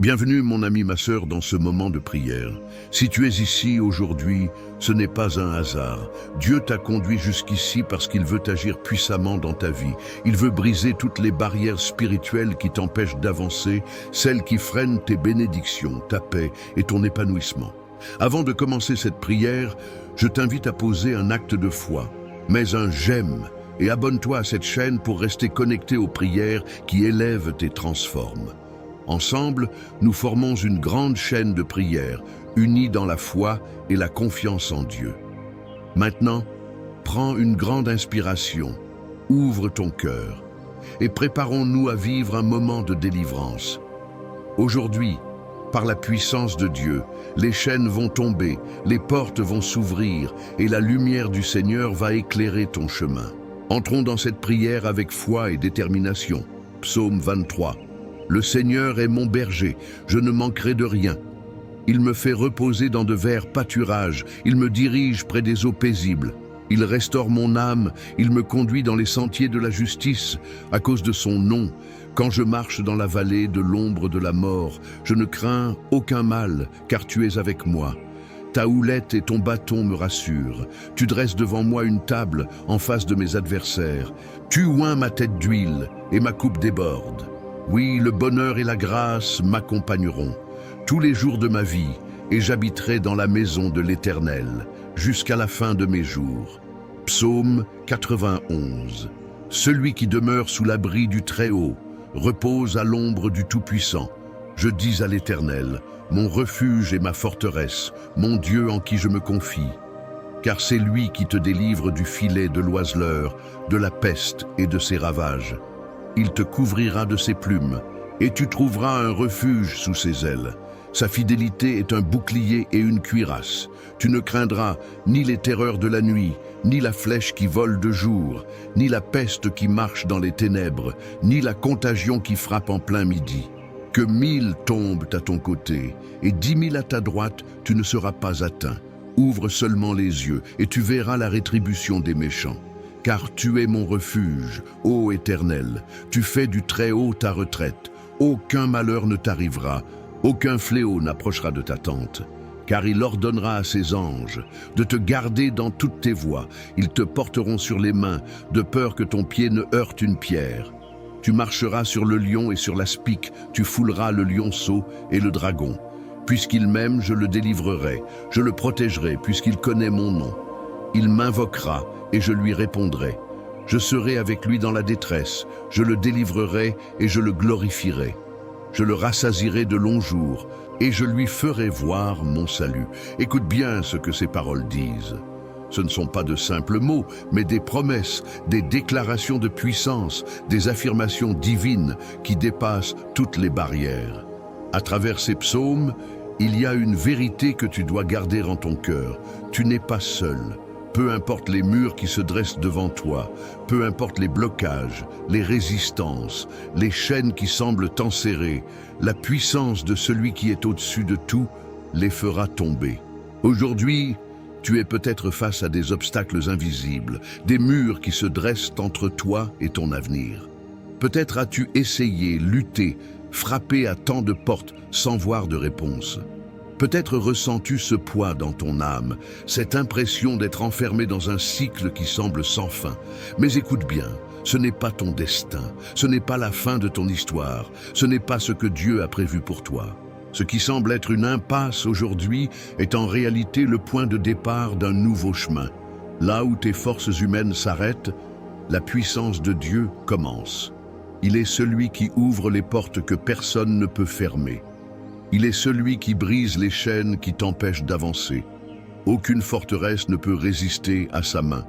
Bienvenue mon ami, ma sœur, dans ce moment de prière. Si tu es ici aujourd'hui, ce n'est pas un hasard. Dieu t'a conduit jusqu'ici parce qu'il veut agir puissamment dans ta vie. Il veut briser toutes les barrières spirituelles qui t'empêchent d'avancer, celles qui freinent tes bénédictions, ta paix et ton épanouissement. Avant de commencer cette prière, je t'invite à poser un acte de foi. Mets un j'aime et abonne-toi à cette chaîne pour rester connecté aux prières qui élèvent et transforment. Ensemble, nous formons une grande chaîne de prières, unie dans la foi et la confiance en Dieu. Maintenant, prends une grande inspiration, ouvre ton cœur et préparons-nous à vivre un moment de délivrance. Aujourd'hui, par la puissance de Dieu, les chaînes vont tomber, les portes vont s'ouvrir et la lumière du Seigneur va éclairer ton chemin. Entrons dans cette prière avec foi et détermination. Psaume 23. Le Seigneur est mon berger, je ne manquerai de rien. Il me fait reposer dans de verts pâturages, il me dirige près des eaux paisibles. Il restaure mon âme, il me conduit dans les sentiers de la justice, à cause de son nom. Quand je marche dans la vallée de l'ombre de la mort, je ne crains aucun mal, car tu es avec moi. Ta houlette et ton bâton me rassurent. Tu dresses devant moi une table en face de mes adversaires. Tu oins ma tête d'huile et ma coupe déborde. Oui, le bonheur et la grâce m'accompagneront tous les jours de ma vie et j'habiterai dans la maison de l'Éternel jusqu'à la fin de mes jours. Psaume 91. Celui qui demeure sous l'abri du Très-Haut repose à l'ombre du Tout-Puissant. Je dis à l'Éternel, mon refuge et ma forteresse, mon Dieu en qui je me confie. Car c'est lui qui te délivre du filet de l'oiseleur, de la peste et de ses ravages. Il te couvrira de ses plumes, et tu trouveras un refuge sous ses ailes. Sa fidélité est un bouclier et une cuirasse. Tu ne craindras ni les terreurs de la nuit, ni la flèche qui vole de jour, ni la peste qui marche dans les ténèbres, ni la contagion qui frappe en plein midi. Que 1000 tombent à ton côté, et 10 000 à ta droite, tu ne seras pas atteint. Ouvre seulement les yeux, et tu verras la rétribution des méchants. Car tu es mon refuge, ô Éternel, tu fais du Très-Haut ta retraite. Aucun malheur ne t'arrivera, aucun fléau n'approchera de ta tente. Car il ordonnera à ses anges de te garder dans toutes tes voies. Ils te porteront sur les mains, de peur que ton pied ne heurte une pierre. Tu marcheras sur le lion et sur l'aspic, tu fouleras le lionceau et le dragon. Puisqu'il m'aime, je le délivrerai, je le protégerai, puisqu'il connaît mon nom. Il m'invoquera et je lui répondrai. Je serai avec lui dans la détresse, je le délivrerai et je le glorifierai. Je le rassasierai de longs jours et je lui ferai voir mon salut. Écoute bien ce que ces paroles disent. Ce ne sont pas de simples mots, mais des promesses, des déclarations de puissance, des affirmations divines qui dépassent toutes les barrières. À travers ces psaumes, il y a une vérité que tu dois garder en ton cœur. Tu n'es pas seul. Peu importe les murs qui se dressent devant toi, peu importe les blocages, les résistances, les chaînes qui semblent t'enserrer, la puissance de celui qui est au-dessus de tout les fera tomber. Aujourd'hui, tu es peut-être face à des obstacles invisibles, des murs qui se dressent entre toi et ton avenir. Peut-être as-tu essayé, lutté, frappé à tant de portes sans voir de réponse. Peut-être ressens-tu ce poids dans ton âme, cette impression d'être enfermé dans un cycle qui semble sans fin. Mais écoute bien, ce n'est pas ton destin, ce n'est pas la fin de ton histoire, ce n'est pas ce que Dieu a prévu pour toi. Ce qui semble être une impasse aujourd'hui est en réalité le point de départ d'un nouveau chemin. Là où tes forces humaines s'arrêtent, la puissance de Dieu commence. Il est celui qui ouvre les portes que personne ne peut fermer. Il est celui qui brise les chaînes qui t'empêchent d'avancer. Aucune forteresse ne peut résister à sa main.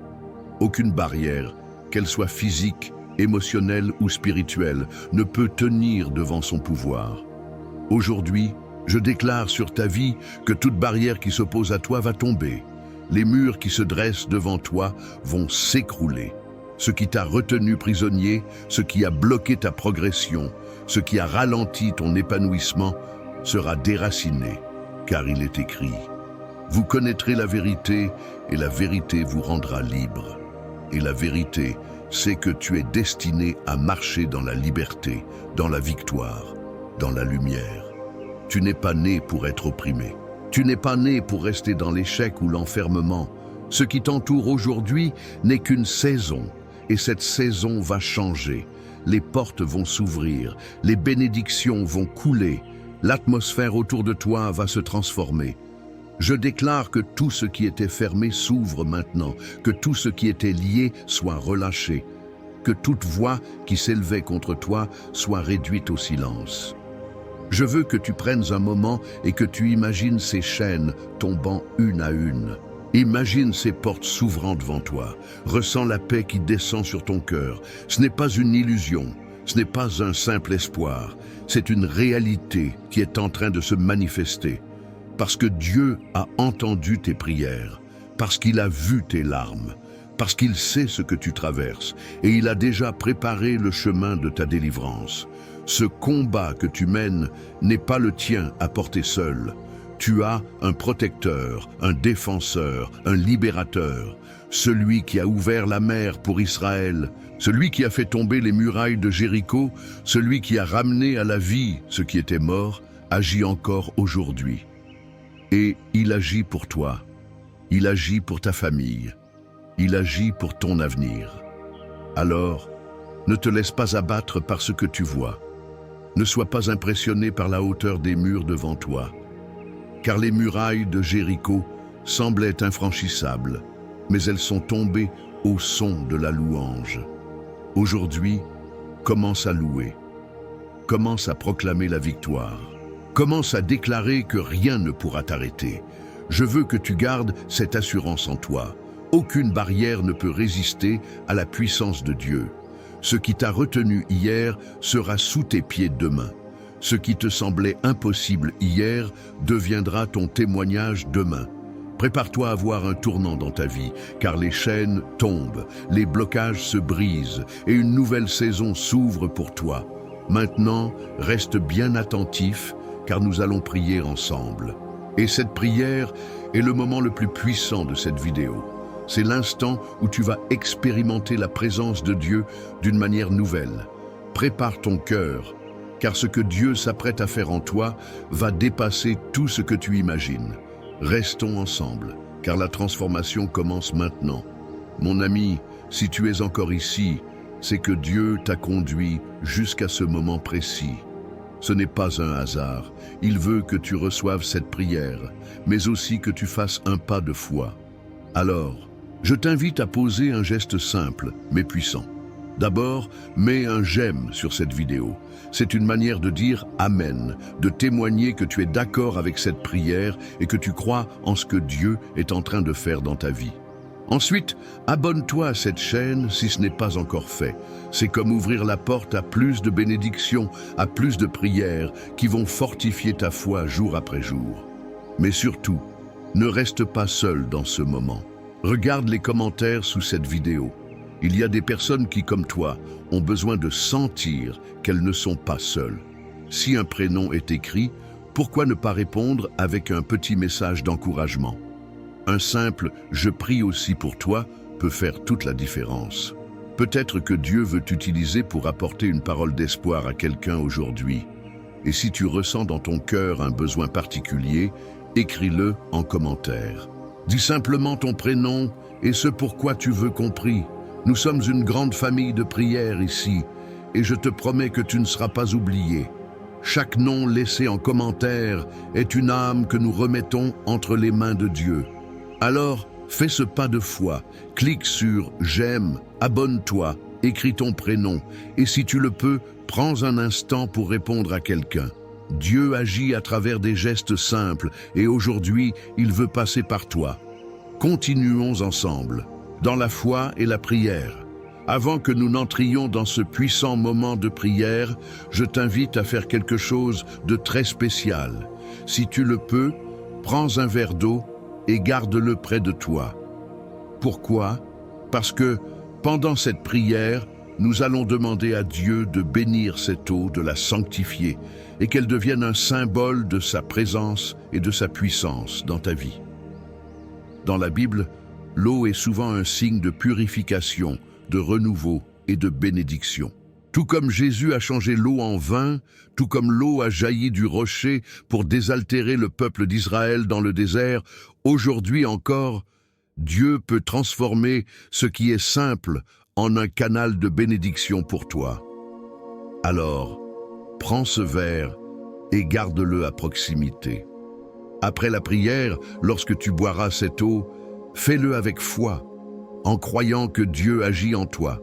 Aucune barrière, qu'elle soit physique, émotionnelle ou spirituelle, ne peut tenir devant son pouvoir. Aujourd'hui, je déclare sur ta vie que toute barrière qui s'oppose à toi va tomber. Les murs qui se dressent devant toi vont s'écrouler. Ce qui t'a retenu prisonnier, ce qui a bloqué ta progression, ce qui a ralenti ton épanouissement, sera déraciné, car il est écrit. Vous connaîtrez la vérité, et la vérité vous rendra libre. Et la vérité, c'est que tu es destiné à marcher dans la liberté, dans la victoire, dans la lumière. tu n'es pas né pour être opprimé. Tu n'es pas né pour rester dans l'échec ou l'enfermement. Ce qui t'entoure aujourd'hui n'est qu'une saison, et cette saison va changer. Les portes vont s'ouvrir, les bénédictions vont couler, l'atmosphère autour de toi va se transformer. Je déclare que tout ce qui était fermé s'ouvre maintenant, que tout ce qui était lié soit relâché, que toute voix qui s'élevait contre toi soit réduite au silence. Je veux que tu prennes un moment et que tu imagines ces chaînes tombant une à une. Imagine ces portes s'ouvrant devant toi. Ressens la paix qui descend sur ton cœur. Ce n'est pas une illusion, ce n'est pas un simple espoir. C'est une réalité qui est en train de se manifester. Parce que Dieu a entendu tes prières, parce qu'il a vu tes larmes, parce qu'il sait ce que tu traverses et il a déjà préparé le chemin de ta délivrance. Ce combat que tu mènes n'est pas le tien à porter seul. Tu as un protecteur, un défenseur, un libérateur, celui qui a ouvert la mer pour Israël, celui qui a fait tomber les murailles de Jéricho, celui qui a ramené à la vie ce qui était mort, agit encore aujourd'hui. Et il agit pour toi, il agit pour ta famille, il agit pour ton avenir. Alors, ne te laisse pas abattre par ce que tu vois. Ne sois pas impressionné par la hauteur des murs devant toi, car les murailles de Jéricho semblaient infranchissables, mais elles sont tombées au son de la louange. Aujourd'hui, commence à louer, commence à proclamer la victoire. Commence à déclarer que rien ne pourra t'arrêter. Je veux que tu gardes cette assurance en toi. Aucune barrière ne peut résister à la puissance de Dieu. Ce qui t'a retenu hier sera sous tes pieds demain. Ce qui te semblait impossible hier deviendra ton témoignage demain. Prépare-toi à voir un tournant dans ta vie, car les chaînes tombent, les blocages se brisent et une nouvelle saison s'ouvre pour toi. Maintenant, reste bien attentif, car nous allons prier ensemble. Et cette prière est le moment le plus puissant de cette vidéo. C'est l'instant où tu vas expérimenter la présence de Dieu d'une manière nouvelle. Prépare ton cœur, car ce que Dieu s'apprête à faire en toi va dépasser tout ce que tu imagines. Restons ensemble, car la transformation commence maintenant. Mon ami, si tu es encore ici, c'est que Dieu t'a conduit jusqu'à ce moment précis. Ce n'est pas un hasard. Il veut que tu reçoives cette prière, mais aussi que tu fasses un pas de foi. Alors, je t'invite à poser un geste simple, mais puissant. D'abord, mets un j'aime sur cette vidéo. C'est une manière de dire Amen, de témoigner que tu es d'accord avec cette prière et que tu crois en ce que Dieu est en train de faire dans ta vie. Ensuite, abonne-toi à cette chaîne si ce n'est pas encore fait. C'est comme ouvrir la porte à plus de bénédictions, à plus de prières qui vont fortifier ta foi jour après jour. Mais surtout, ne reste pas seul dans ce moment. Regarde les commentaires sous cette vidéo. Il y a des personnes qui, comme toi, ont besoin de sentir qu'elles ne sont pas seules. Si un prénom est écrit, pourquoi ne pas répondre avec un petit message d'encouragement ? Un simple « je prie aussi pour toi » peut faire toute la différence. Peut-être que Dieu veut t'utiliser pour apporter une parole d'espoir à quelqu'un aujourd'hui. Et si tu ressens dans ton cœur un besoin particulier, écris-le en commentaire. Dis simplement ton prénom et ce pourquoi tu veux compris. Nous sommes une grande famille de prières ici, et je te promets que tu ne seras pas oublié. Chaque nom laissé en commentaire est une âme que nous remettons entre les mains de Dieu. Alors, fais ce pas de foi, clique sur « J'aime », abonne-toi, écris ton prénom, et si tu le peux, prends un instant pour répondre à quelqu'un. Dieu agit à travers des gestes simples, et aujourd'hui, il veut passer par toi. Continuons ensemble, dans la foi et la prière. Avant que nous n'entrions dans ce puissant moment de prière, je t'invite à faire quelque chose de très spécial. Si tu le peux, prends un verre d'eau et garde-le près de toi. Pourquoi? Parce que, pendant cette prière, nous allons demander à Dieu de bénir cette eau, de la sanctifier, et qu'elle devienne un symbole de sa présence et de sa puissance dans ta vie. Dans la Bible, l'eau est souvent un signe de purification, de renouveau et de bénédiction. Tout comme Jésus a changé l'eau en vin, tout comme l'eau a jailli du rocher pour désaltérer le peuple d'Israël dans le désert, aujourd'hui encore, Dieu peut transformer ce qui est simple en un canal de bénédiction pour toi. Alors, prends ce verre et garde-le à proximité. Après la prière, lorsque tu boiras cette eau, fais-le avec foi, en croyant que Dieu agit en toi,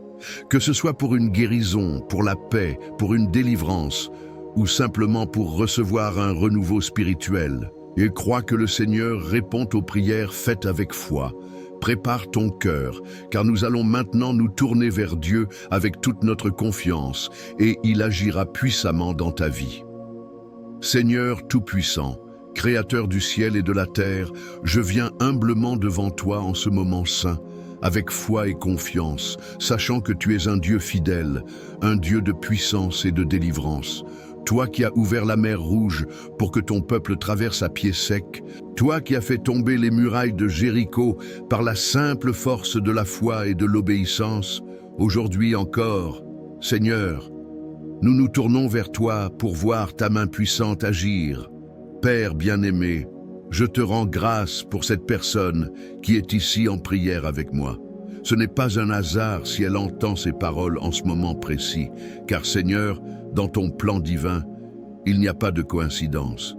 que ce soit pour une guérison, pour la paix, pour une délivrance, ou simplement pour recevoir un renouveau spirituel. Et crois que le Seigneur répond aux prières faites avec foi. Prépare ton cœur, car nous allons maintenant nous tourner vers Dieu avec toute notre confiance, et il agira puissamment dans ta vie. Seigneur Tout-Puissant, Créateur du ciel et de la terre, je viens humblement devant toi en ce moment saint, avec foi et confiance, sachant que tu es un Dieu fidèle, un Dieu de puissance et de délivrance. Toi qui as ouvert la mer Rouge pour que ton peuple traverse à pied sec, toi qui as fait tomber les murailles de Jéricho par la simple force de la foi et de l'obéissance, aujourd'hui encore, Seigneur, nous nous tournons vers toi pour voir ta main puissante agir. Père bien-aimé, je te rends grâce pour cette personne qui est ici en prière avec moi. Ce n'est pas un hasard si elle entend ces paroles en ce moment précis, car Seigneur, dans ton plan divin, il n'y a pas de coïncidence.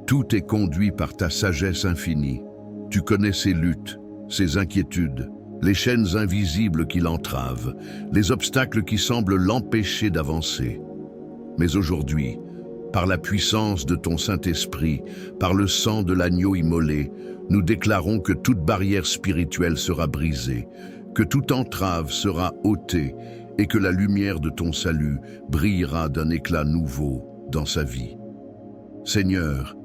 Tout est conduit par ta sagesse infinie. Tu connais ses luttes, ses inquiétudes, les chaînes invisibles qui l'entravent, les obstacles qui semblent l'empêcher d'avancer. Mais aujourd'hui, par la puissance de ton Saint-Esprit, par le sang de l'agneau immolé, nous déclarons que toute barrière spirituelle sera brisée, que toute entrave sera ôtée et que la lumière de ton salut brillera d'un éclat nouveau dans sa vie. Seigneur,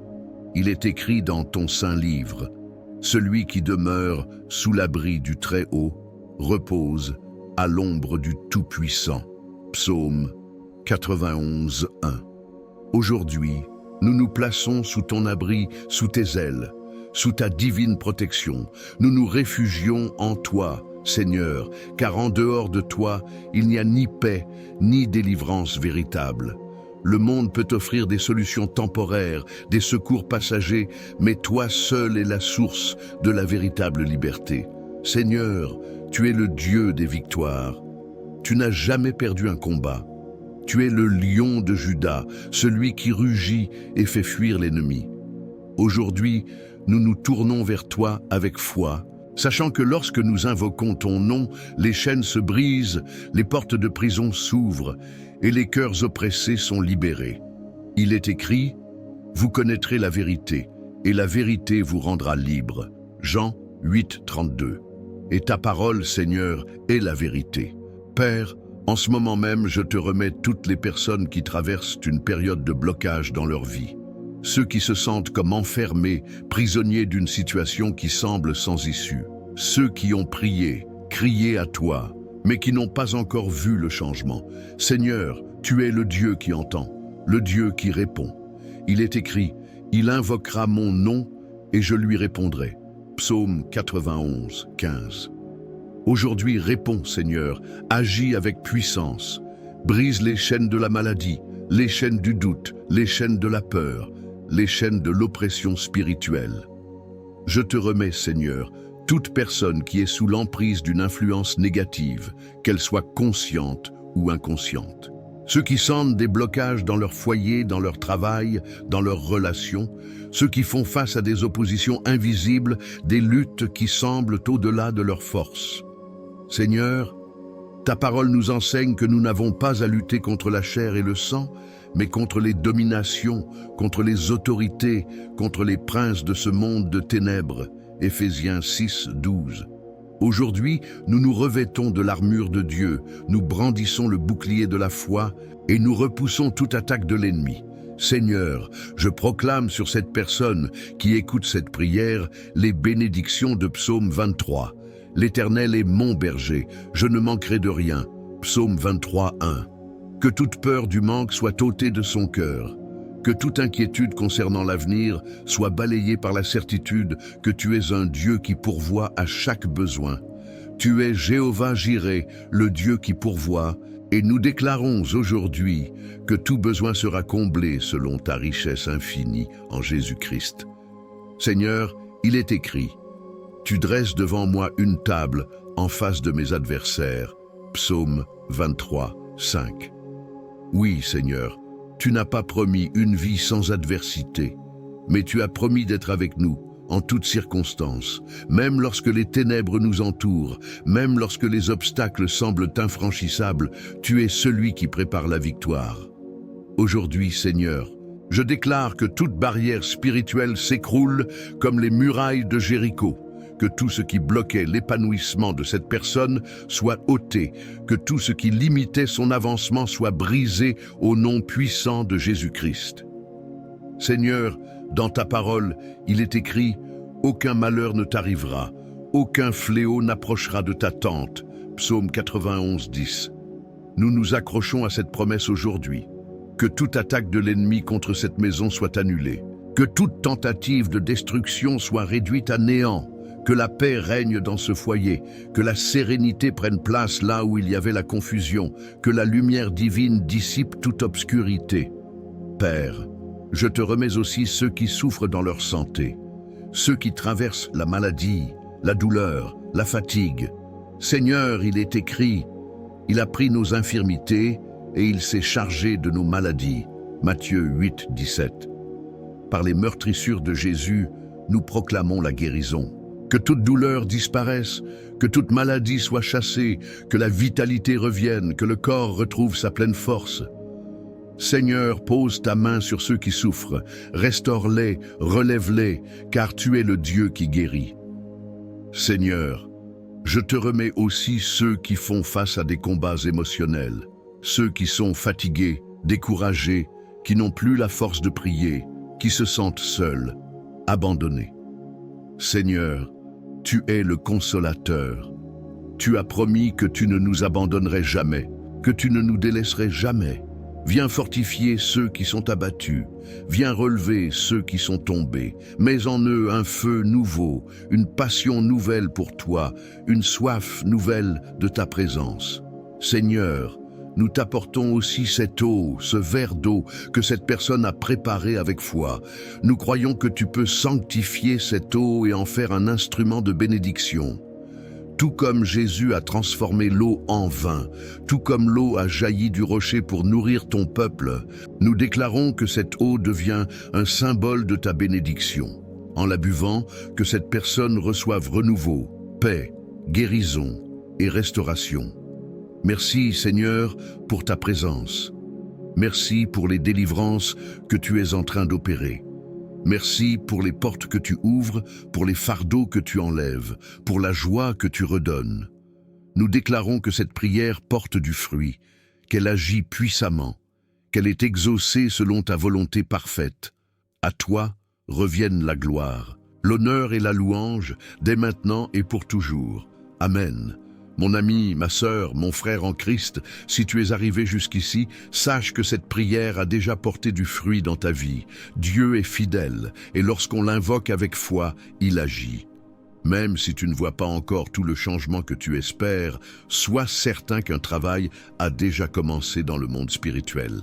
il est écrit dans ton saint livre, « Celui qui demeure sous l'abri du Très-Haut repose à l'ombre du Tout-Puissant. » Psaume 91, 1. Aujourd'hui, nous nous plaçons sous ton abri, sous tes ailes, sous ta divine protection. Nous nous réfugions en toi, Seigneur, car en dehors de toi, il n'y a ni paix, ni délivrance véritable. Le monde peut offrir des solutions temporaires, des secours passagers, mais toi seul es la source de la véritable liberté. Seigneur, tu es le Dieu des victoires. Tu n'as jamais perdu un combat. Tu es le lion de Juda, celui qui rugit et fait fuir l'ennemi. Aujourd'hui, nous nous tournons vers toi avec foi, sachant que lorsque nous invoquons ton nom, les chaînes se brisent, les portes de prison s'ouvrent et les cœurs oppressés sont libérés. Il est écrit, « Vous connaîtrez la vérité, et la vérité vous rendra libre. » Jean 8, 32. Et ta parole, Seigneur, est la vérité. Père, en ce moment même, je te remets toutes les personnes qui traversent une période de blocage dans leur vie. Ceux qui se sentent comme enfermés, prisonniers d'une situation qui semble sans issue. Ceux qui ont prié, crié à toi, mais qui n'ont pas encore vu le changement. Seigneur, tu es le Dieu qui entend, le Dieu qui répond. Il est écrit, « Il invoquera mon nom et je lui répondrai. » Psaume 91, 15. Aujourd'hui, réponds, Seigneur, agis avec puissance. Brise les chaînes de la maladie, les chaînes du doute, les chaînes de la peur, les chaînes de l'oppression spirituelle. Je te remets, Seigneur, toute personne qui est sous l'emprise d'une influence négative, qu'elle soit consciente ou inconsciente. Ceux qui sentent des blocages dans leur foyer, dans leur travail, dans leurs relations, ceux qui font face à des oppositions invisibles, des luttes qui semblent au-delà de leurs forces. Seigneur, ta parole nous enseigne que nous n'avons pas à lutter contre la chair et le sang, mais contre les dominations, contre les autorités, contre les princes de ce monde de ténèbres. Éphésiens 6, 12. Aujourd'hui, nous nous revêtons de l'armure de Dieu, nous brandissons le bouclier de la foi et nous repoussons toute attaque de l'ennemi. Seigneur, je proclame sur cette personne qui écoute cette prière les bénédictions de Psaume 23. L'Éternel est mon berger, je ne manquerai de rien. Psaume 23, 1. Que toute peur du manque soit ôtée de son cœur. Que toute inquiétude concernant l'avenir soit balayée par la certitude que tu es un Dieu qui pourvoit à chaque besoin. Tu es Jéhovah Jireh, le Dieu qui pourvoit, Et nous déclarons aujourd'hui que tout besoin sera comblé selon ta richesse infinie en Jésus-Christ. Seigneur, il est écrit, « Tu dresses devant moi une table en face de mes adversaires. » Psaume 23, 5. Oui, Seigneur, tu n'as pas promis une vie sans adversité, mais tu as promis d'être avec nous en toutes circonstances, même lorsque les ténèbres nous entourent, même lorsque les obstacles semblent infranchissables, tu es celui qui prépare la victoire. Aujourd'hui, Seigneur, je déclare que toute barrière spirituelle s'écroule comme les murailles de Jéricho, que tout ce qui bloquait l'épanouissement de cette personne soit ôté, que tout ce qui limitait son avancement soit brisé au nom puissant de Jésus-Christ. Seigneur, dans ta parole, il est écrit « Aucun malheur ne t'arrivera, aucun fléau n'approchera de ta tente » Psaume 91, 10. Nous nous accrochons à cette promesse aujourd'hui. Que toute attaque de l'ennemi contre cette maison soit annulée, que toute tentative de destruction soit réduite à néant, que la paix règne dans ce foyer, que la sérénité prenne place là où il y avait la confusion, que la lumière divine dissipe toute obscurité. Père, je te remets aussi ceux qui souffrent dans leur santé, ceux qui traversent la maladie, la douleur, la fatigue. Seigneur, il est écrit, il a pris nos infirmités et il s'est chargé de nos maladies. Matthieu 8, 17. Par les meurtrissures de Jésus, nous proclamons la guérison. Que toute douleur disparaisse, que toute maladie soit chassée, que la vitalité revienne, que le corps retrouve sa pleine force. Seigneur, pose ta main sur ceux qui souffrent, restaure-les, relève-les, car tu es le Dieu qui guérit. Seigneur, je te remets aussi ceux qui font face à des combats émotionnels, ceux qui sont fatigués, découragés, qui n'ont plus la force de prier, qui se sentent seuls, abandonnés. Seigneur, tu es le consolateur. Tu as promis que tu ne nous abandonnerais jamais, que tu ne nous délaisserais jamais. Viens fortifier ceux qui sont abattus, viens relever ceux qui sont tombés. Mets en eux un feu nouveau, une passion nouvelle pour toi, une soif nouvelle de ta présence. Seigneur, nous t'apportons aussi cette eau, ce verre d'eau que cette personne a préparé avec foi. Nous croyons que tu peux sanctifier cette eau et en faire un instrument de bénédiction. Tout comme Jésus a transformé l'eau en vin, tout comme l'eau a jailli du rocher pour nourrir ton peuple, nous déclarons que cette eau devient un symbole de ta bénédiction. En la buvant, que cette personne reçoive renouveau, paix, guérison et restauration. Merci Seigneur pour ta présence. Merci pour les délivrances que tu es en train d'opérer. Merci pour les portes que tu ouvres, pour les fardeaux que tu enlèves, pour la joie que tu redonnes. Nous déclarons que cette prière porte du fruit, qu'elle agit puissamment, qu'elle est exaucée selon ta volonté parfaite. À toi revienne la gloire, l'honneur et la louange, dès maintenant et pour toujours. Amen. Mon ami, ma sœur, mon frère en Christ, si tu es arrivé jusqu'ici, sache que cette prière a déjà porté du fruit dans ta vie. Dieu est fidèle, et lorsqu'on l'invoque avec foi, il agit. Même si tu ne vois pas encore tout le changement que tu espères, sois certain qu'un travail a déjà commencé dans le monde spirituel.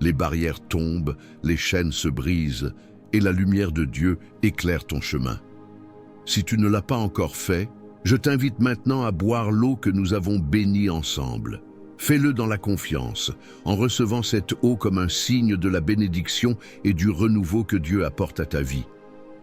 Les barrières tombent, les chaînes se brisent, et la lumière de Dieu éclaire ton chemin. Si tu ne l'as pas encore fait, je t'invite maintenant à boire l'eau que nous avons bénie ensemble. Fais-le dans la confiance, en recevant cette eau comme un signe de la bénédiction et du renouveau que Dieu apporte à ta vie.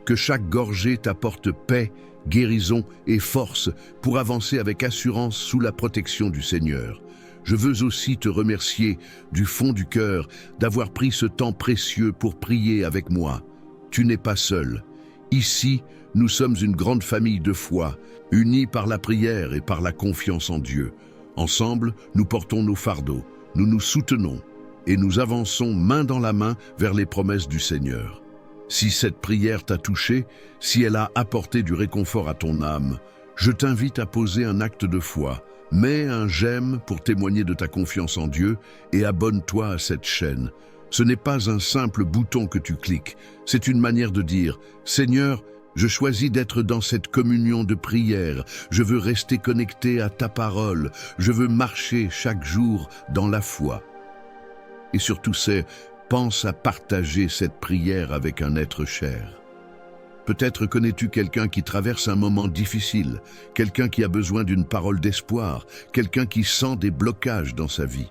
Que chaque gorgée t'apporte paix, guérison et force pour avancer avec assurance sous la protection du Seigneur. Je veux aussi te remercier du fond du cœur d'avoir pris ce temps précieux pour prier avec moi. Tu n'es pas seul. Ici, nous sommes une grande famille de foi, unis par la prière et par la confiance en Dieu. Ensemble, nous portons nos fardeaux, nous nous soutenons et nous avançons main dans la main vers les promesses du Seigneur. Si cette prière t'a touché, si elle a apporté du réconfort à ton âme, je t'invite à poser un acte de foi. Mets un j'aime pour témoigner de ta confiance en Dieu et abonne-toi à cette chaîne. Ce n'est pas un simple bouton que tu cliques, c'est une manière de dire « Seigneur, Je choisis d'être dans cette communion de prière. Je veux rester connecté à ta parole. Je veux marcher chaque jour dans la foi. Et surtout pense à partager cette prière avec un être cher. Peut-être connais-tu quelqu'un qui traverse un moment difficile, quelqu'un qui a besoin d'une parole d'espoir, quelqu'un qui sent des blocages dans sa vie.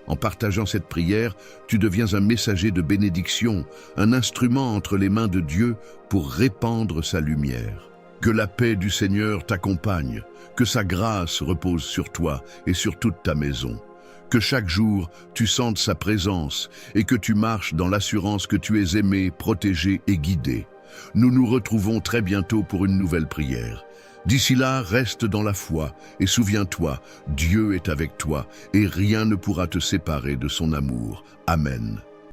En partageant cette prière, tu deviens un messager de bénédiction, un instrument entre les mains de Dieu pour répandre sa lumière. Que la paix du Seigneur t'accompagne, que sa grâce repose sur toi et sur toute ta maison. Que chaque jour, tu sentes sa présence et que tu marches dans l'assurance que tu es aimé, protégé et guidé. Nous nous retrouvons très bientôt pour une nouvelle prière. D'ici là, reste dans la foi et souviens-toi, Dieu est avec toi et rien ne pourra te séparer de son amour. Amen.